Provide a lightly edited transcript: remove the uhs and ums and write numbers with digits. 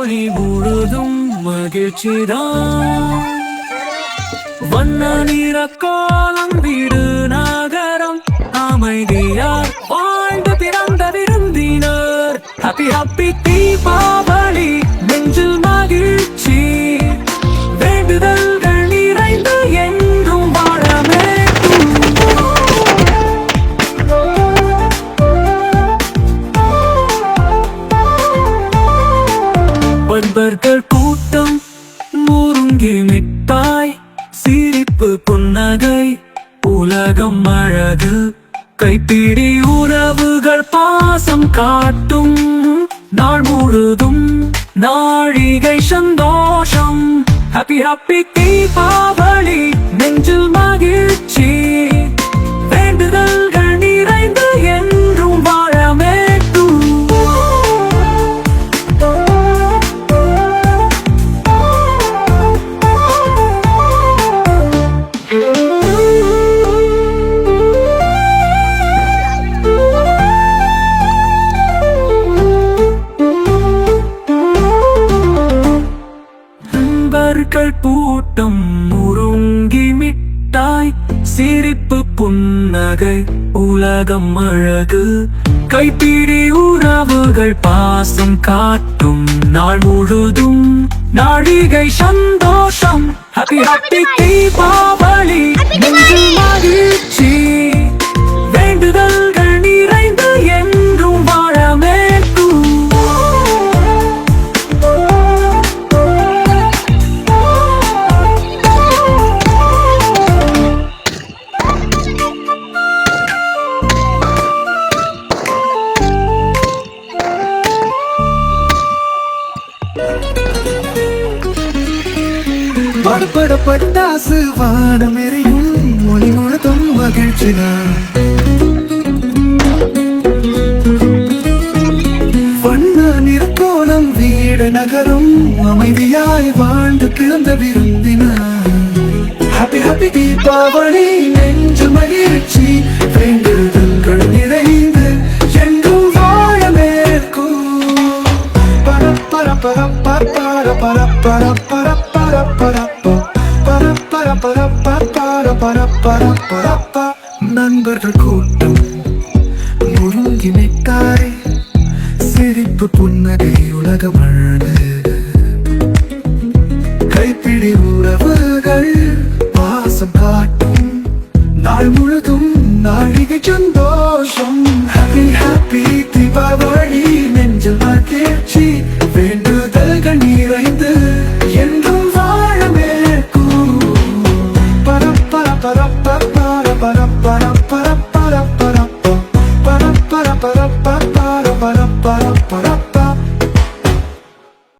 நொடி முழுதும் மகிழ்ச்சிதான். வண்ண நிற கோலம் வீடு நகரம் அமைதியார் வாழ்ந்து பிறந்த விருந்தினர். ஹாப்பி ஹாப்பி தீபாவளி, நெஞ்சில் மகிழ்ச்சி, வேண்டுதல்கள் நிறைந்து என்றும் வாழவே. பண்பர்கள் கூட்டம், முருங்கி மிட்டாய், சிரிப்பு புன்னகை, உலகம் அழகு, கைப்பிடி உறவுகள் பாசம் காட்டும் நாள் முழுதும் நாழிகை சந்தோஷம். ஹாப்பி ஹாப்பி தீபாவளி, நெஞ்சில் மகிழ்ச்சி, வேண்டுதல்கள் நிறைந்து என்றும் வாழவே. நண்பர்கள் கூட்டம், முருங்கி மிட்டாய், சிரிப்பு புன்னகை, உலகம் அழகு, கைப்பிடி உறவுகள் பாசம் காட்டும் நாள் முழுதும் நாழிகை சந்தோஷம். ஹாப்பி ஹாப்பி தீபாவளி, நெஞ்சில் மகிழ்ச்சி, வேண்டுதல்கள் நிறைந்து என்றும் வாழவே. படப்பட பட்டாசு வானம் எரியும், மொழி முழுதும் மகிழ்ச்சிதான். வண்ண நிறக்கோலம் வீடு நகரும் அமைதியாய் வாழ்ந்து பிறந்த விருந்தினார். ஹாப்பி ஹாப்பி தீபாவளி, நெஞ்சு மகிழ்ச்சி, வேண்டுதல்கள் நிறைந்து என்றும் வாழ மேற்கும். பர பர பர பர பர பர பர பர பர நண்பர்கள் கூட்டம், முருங்கி மிட்டாய், சிரிப்பு புன்னகை, உலகம் அழகு, கைப்பிடி உறவுகள் பாசம் காட்டும் நாள் முழுதும் நாழிகை சந்தோஷம்.